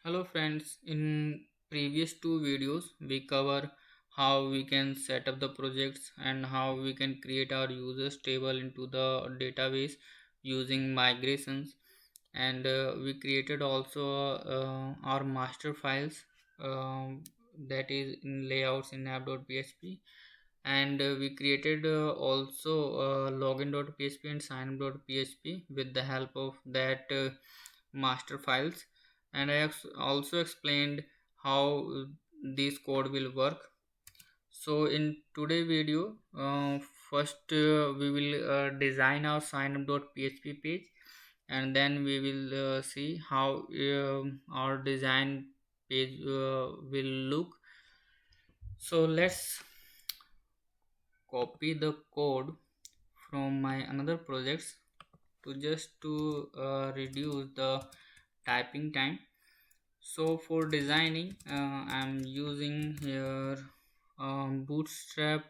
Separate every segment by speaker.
Speaker 1: Hello friends, in previous two videos we cover how we can set up the projects and how we can create our users table into the database using migrations, and we created also our master files, that is in layouts in app.php, and we created also login.php and sign.php with the help of that master files, and I have also explained how this code will work. So in today video, first we will design our signup.php page, and then we will see how our design page will look. So let's copy the code from my another projects to reduce the typing time. So for designing, I'm using here bootstrap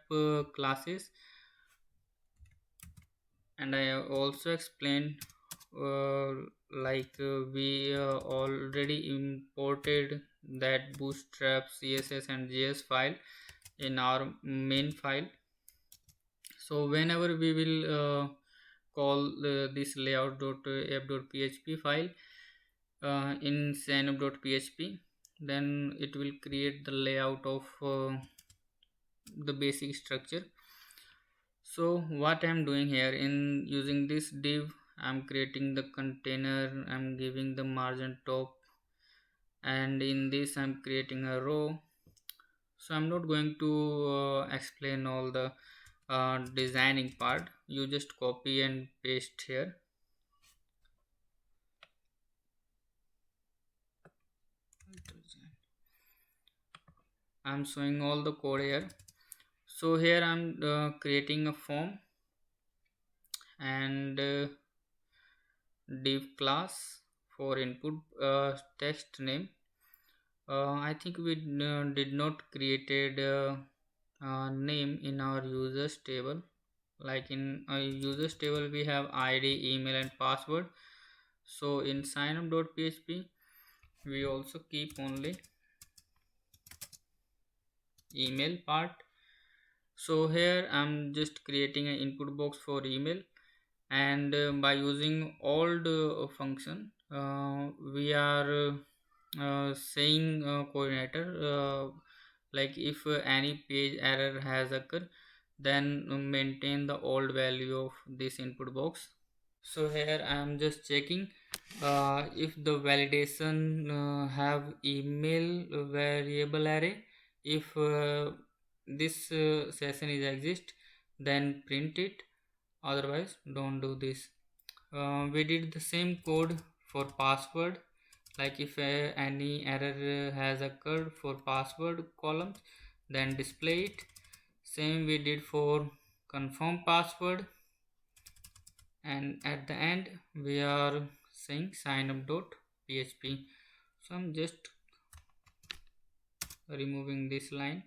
Speaker 1: classes, and I have also explained uh, we already imported that bootstrap css and js file in our main file. So whenever we will call this layout.app.php file in signup.php, then it will create the layout of the basic structure. So what I'm doing here, in using this div, I'm creating the container, I'm giving the margin top, and in this I'm creating a row. So I'm not going to explain all the designing part. You just copy and paste here. I'm showing all the code here. So here I'm creating a form and div class for input text name. I think we did not created name in our users table. Like in our users table we have id, email and password. So in signup.php we also keep only email part. So here I'm just creating an input box for email, and by using old function we are saying coordinator, like if any page error has occurred, then maintain the old value of this input box. So here I am just checking if the validation have email variable array. If this session is exist, then print it, otherwise don't do this. We did the same code for password. Like if any error has occurred for password columns, then display it. Same we did for confirm password, and at the end we are saying signup.php. So I'm just removing this line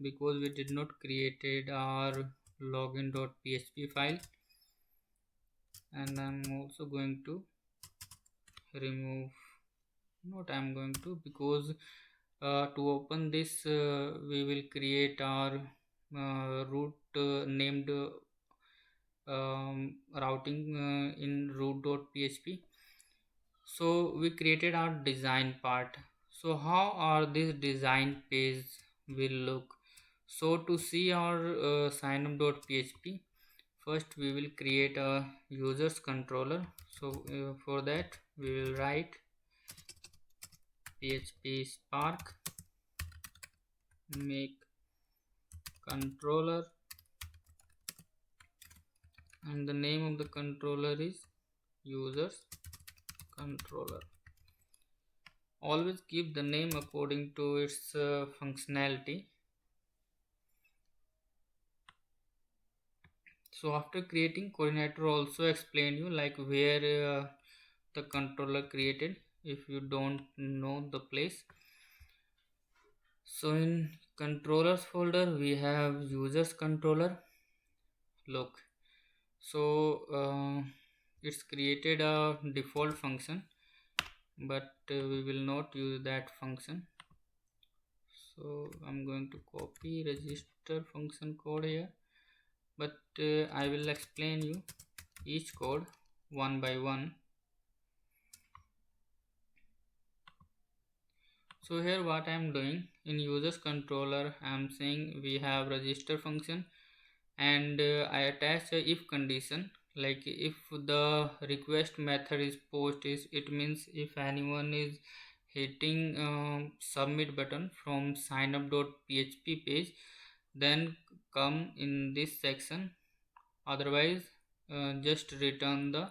Speaker 1: because we did not created our login.php file, and I'm also going to remove, not I'm going to, because to open this we will create our root named routing in root.php. So we created our design part. So how our this design page will look? So to see our signup.php, first we will create a users controller. So for that we will write php spark make controller, and the name of the controller is users controller. Always keep the name according to its functionality. So after creating, coordinator also explain you like where the controller created if you don't know the place. So in controllers folder we have users controller. Look, so it's created a default function but we will not use that function. So I'm going to copy register function code here, but I will explain you each code one by one. So here what I am doing, in users controller I am saying we have register function, and I attach a if condition, like if the request method is post is, it means if anyone is hitting submit button from signup.php page, then come in this section, otherwise just return the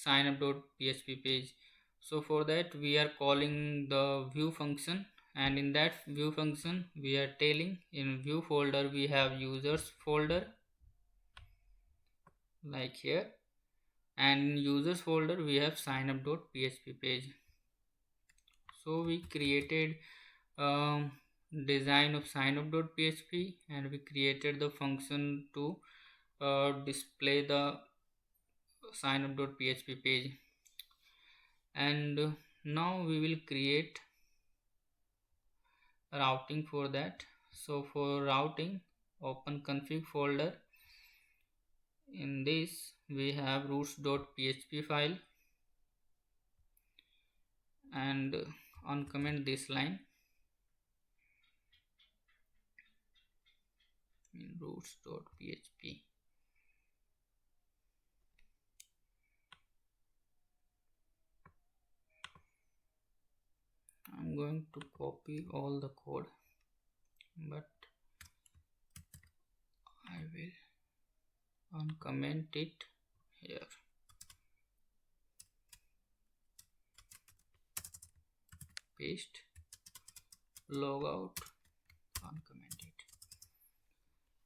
Speaker 1: signup.php page. So for that we are calling the view function, and in that view function we are telling in view folder we have users folder like here, and in users folder we have signup.php page. So we created design of signup.php, and we created the function to display the signup.php page. And now we will create routing for that. So for routing, open config folder. In this we have routes.php file, and uncomment this line in routes.php. I'm going to copy all the code, but I will uncomment it here. Paste, logout, uncomment it.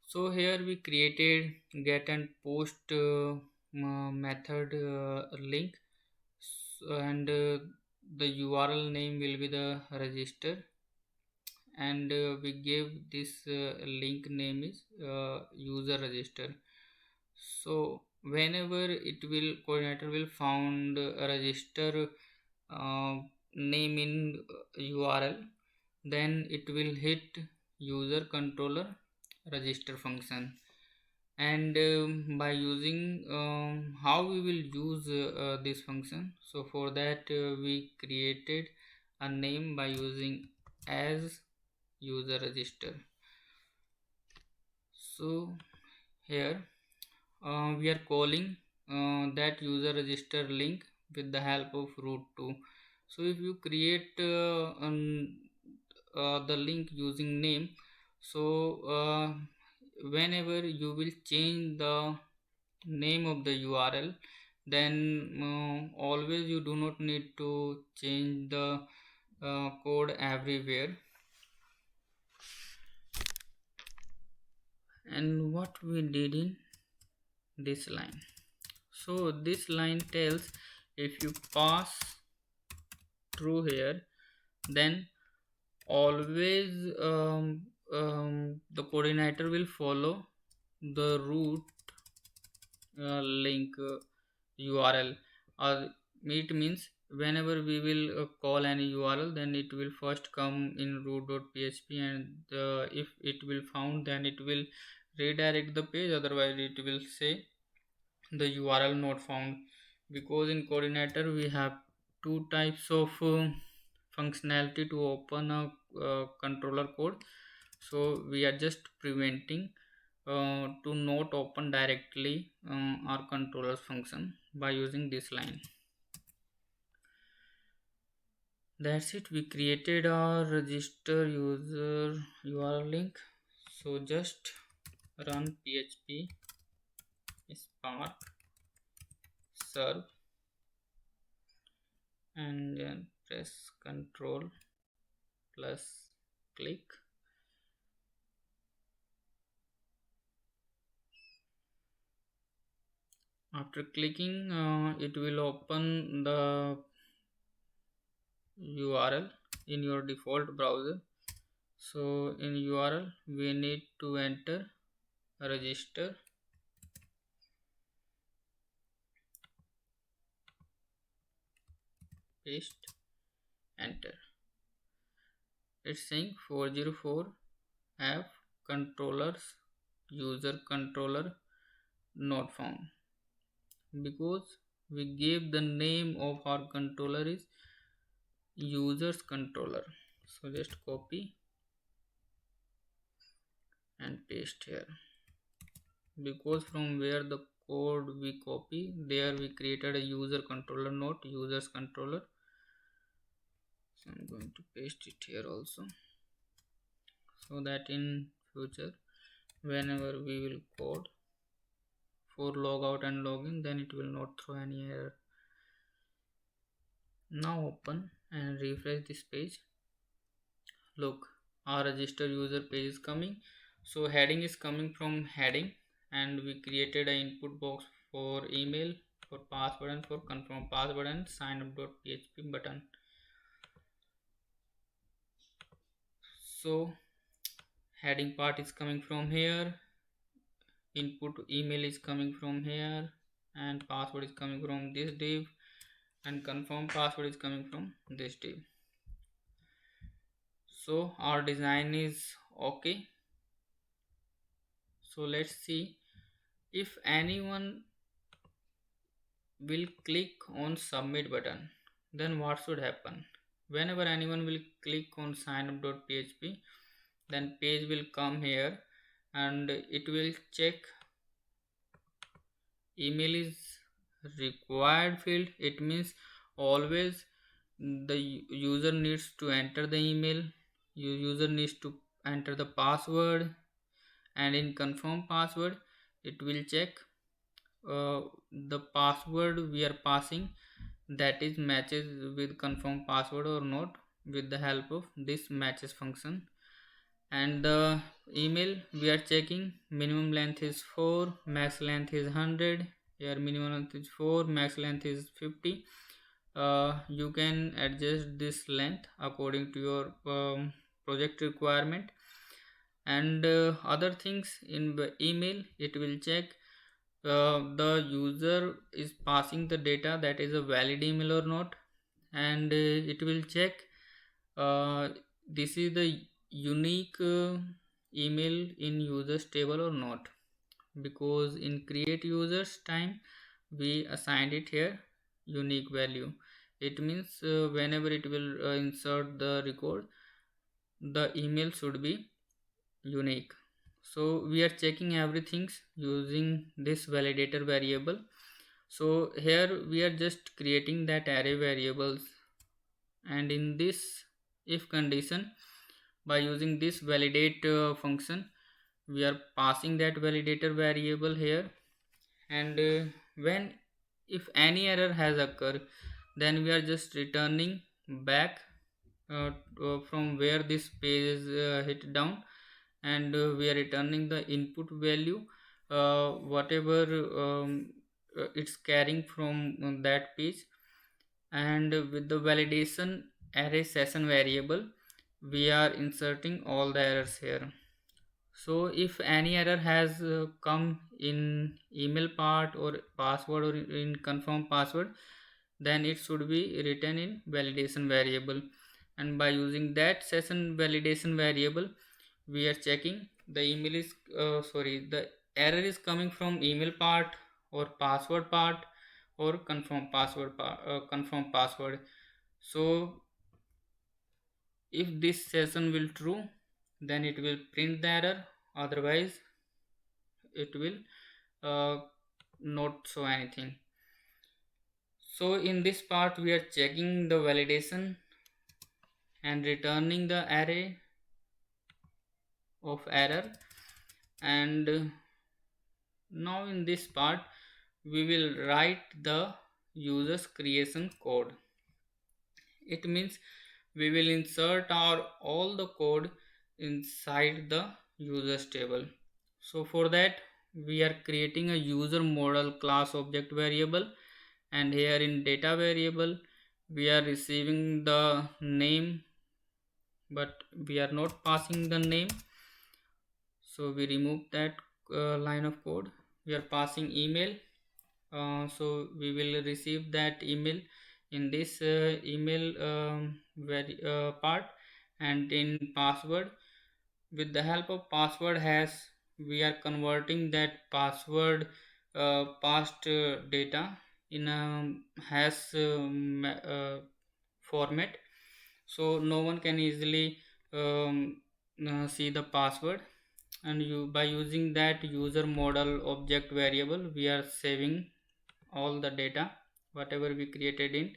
Speaker 1: So here we created get and post method link, and the URL name will be the register, and we gave this link name is user register. So whenever it will Codeigniter will found a register name in URL, then it will hit user controller register function. And by using how we will use this function, so for that we created a name by using as user register. So here we are calling that user register link with the help of root2. So if you create the link using name, so whenever you will change the name of the URL, then always you do not need to change the code everywhere. And what we did in this line, so this line tells if you pass through here, then always the Codeigniter will follow the root link URL. It means whenever we will call any URL, then it will first come in root.php, and if it will found, then it will redirect the page, otherwise it will say the URL not found. Because in Codeigniter we have two types of functionality to open a controller code, so we are just preventing to not open directly our controller's function by using this line. That's it, we created our register user URL link. So just run php spark serve and then press control plus click. After clicking it will open the URL in your default browser. So in URL we need to enter register, paste, enter. It's saying 404 app controllers user controller not found, because we gave the name of our controller is users controller. So just copy and paste here, because from where the code we copy, there we created a user controller, not users controller. So I'm going to paste it here also, so that in future whenever we will code for logout and login, then it will not throw any error. Now open and refresh this page. Look, our register user page is coming. So heading is coming from heading, and we created an input box for email, for password, and for confirm password and signup.php button. So heading part is coming from here, input email is coming from here, and password is coming from this div, and confirm password is coming from this div. So our design is okay. So let's see, if anyone will click on submit button, then what should happen? Whenever anyone will click on signup.php, then page will come here and it will check email is required field. It means always the user needs to enter the email, user needs to enter the password, and in confirm password it will check the password we are passing, that is matches with confirm password or not, with the help of this matches function. And the email we are checking, minimum length is 4, max length is 100. Here minimum length is 4, max length is 50. You can adjust this length according to your project requirement. And other things in the email, it will check the user is passing the data, that is a valid email or not, and it will check this is the unique email in users table or not, because in create users time we assigned it here unique value. It means whenever it will insert the record, the email should be unique. So we are checking everything using this validator variable. So here we are just creating that array variables, and in this if condition, by using this validate function, we are passing that validator variable here. And when if any error has occurred, then we are just returning back from where this page is hit down, and we are returning the input value whatever it's carrying from that page. And with the validation array session variable, we are inserting all the errors here. So if any error has come in email part or password or in confirm password, then it should be written in validation variable. And by using that session validation variable, we are checking the email is the error is coming from email part or password part or confirm password. So if this session will true, then it will print the error, otherwise it will not show anything. So in this part we are checking the validation and returning the array of error. And now in this part we will write the user's creation code. It means we will insert our all the code inside the users table. So for that we are creating a user model class object variable, and here in data variable we are receiving the name, but we are not passing the name, so we remove that line of code. We are passing email, so we will receive that email in this email part, and in password, with the help of password hash, we are converting that password past data in a hash format, so no one can easily see the password. And by using that user model object variable, we are saving all the data whatever we created in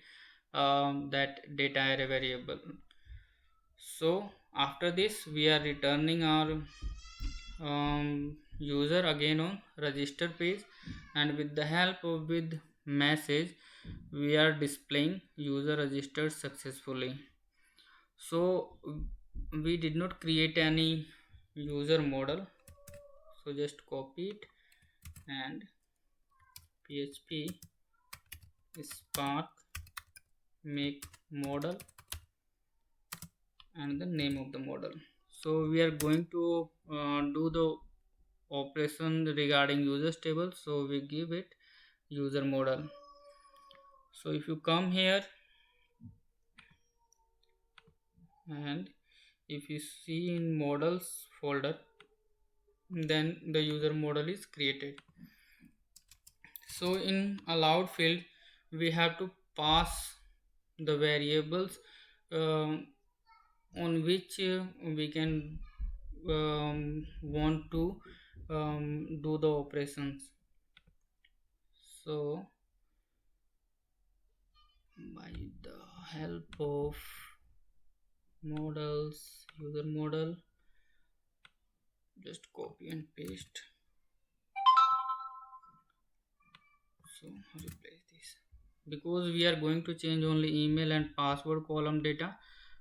Speaker 1: that data array variable. So after this we are returning our user again on register page, and with the help of with message we are displaying user registered successfully. So we did not create any user model, so just copy it and php spark make model and the name of the model. So we are going to do the operation regarding users table, so we give it user model. So if you come here and if you see in models folder, then the user model is created. So in allowed field we have to pass the variables um, on which we can want to do the operations. So by the help of models, user model, just copy and paste. So replace this, because we are going to change only email and password column data,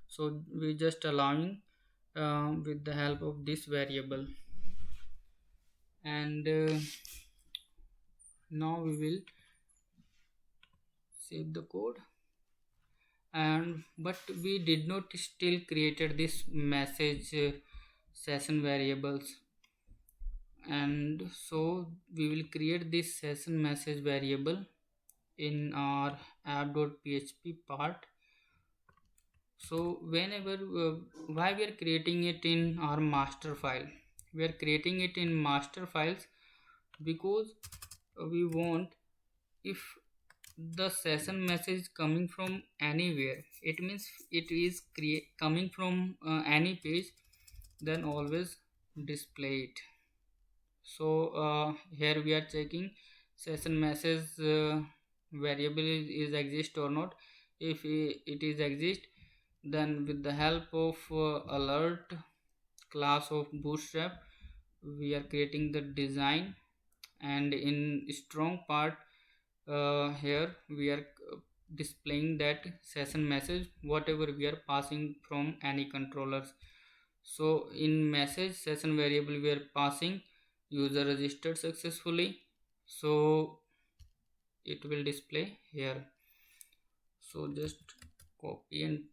Speaker 1: so we just allowing with the help of this variable. And now we will save the code, and but we did not still created this message session variables, and so we will create this session message variable in our app.php part. So whenever why we are creating it in our master file, we are creating it in master files because we want, if the session message coming from anywhere, it means it is coming from any page, then always display it. So here we are checking session message variable is exist or not. If it is exist, then with the help of alert class of bootstrap we are creating the design, and in strong part here we are displaying that session message whatever we are passing from any controllers. So in message session variable we are passing user registered successfully, so it will display here. So just copy and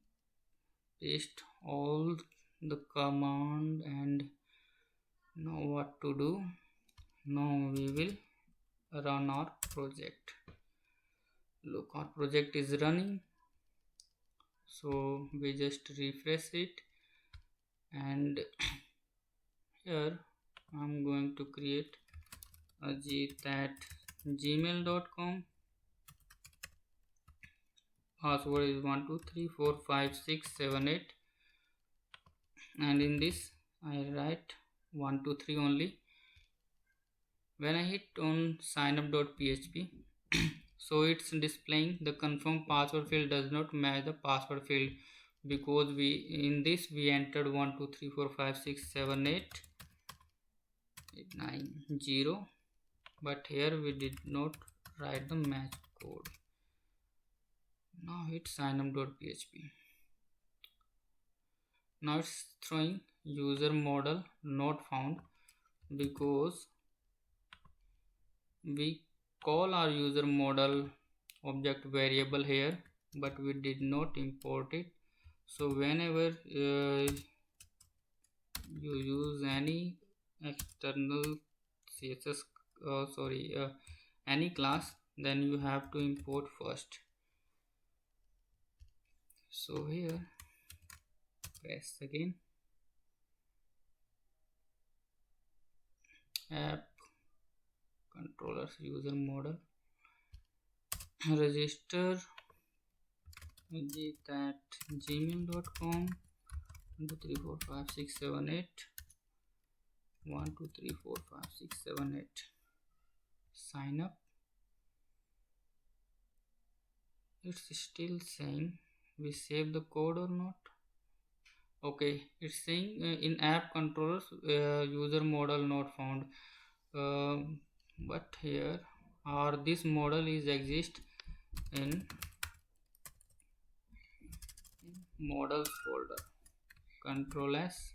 Speaker 1: paste all the command, and now what to do, now we will run our project. Look, our project is running, so we just refresh it, and here I'm going to create Ajit at gmail.com. Password is 1234567 8, and in this I write 123 only. When I hit on signup.php, so it's displaying the confirm password field does not match the password field, because we in this we entered 12345678890, but here we did not write the match code. Now hit signup.php. Now it's throwing user model not found, because we call our user model object variable here, but we did not import it. So whenever you use any external css any class, then you have to import first. So here Press again. App controllers user model. Register at gmail.com. 1 2 3 4 5 6 7 8. 1 2 3 4 5 6 7 8. Sign up. It's still saying we save the code or not. Okay, it's saying in app controllers user model not found. But here or this model is exist in models folder. Control S.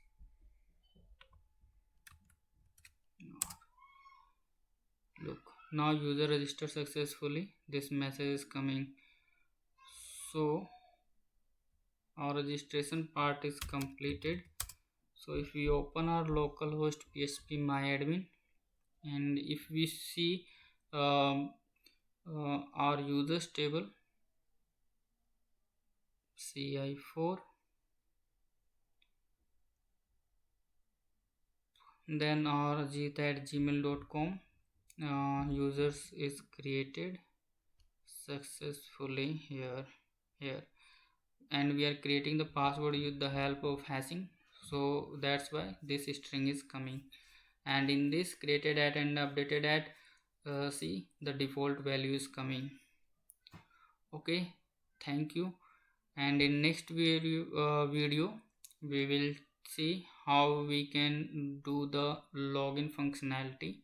Speaker 1: Look, now user registered successfully. This message is coming. So our registration part is completed. So if we open our localhost php myadmin, and if we see our users table ci4, then our gmail.com users is created successfully here, and we are creating the password with the help of hashing. So that's why this string is coming, and in this created at and updated at, see the default value is coming. Okay, thank you. And in next video we will see how we can do the login functionality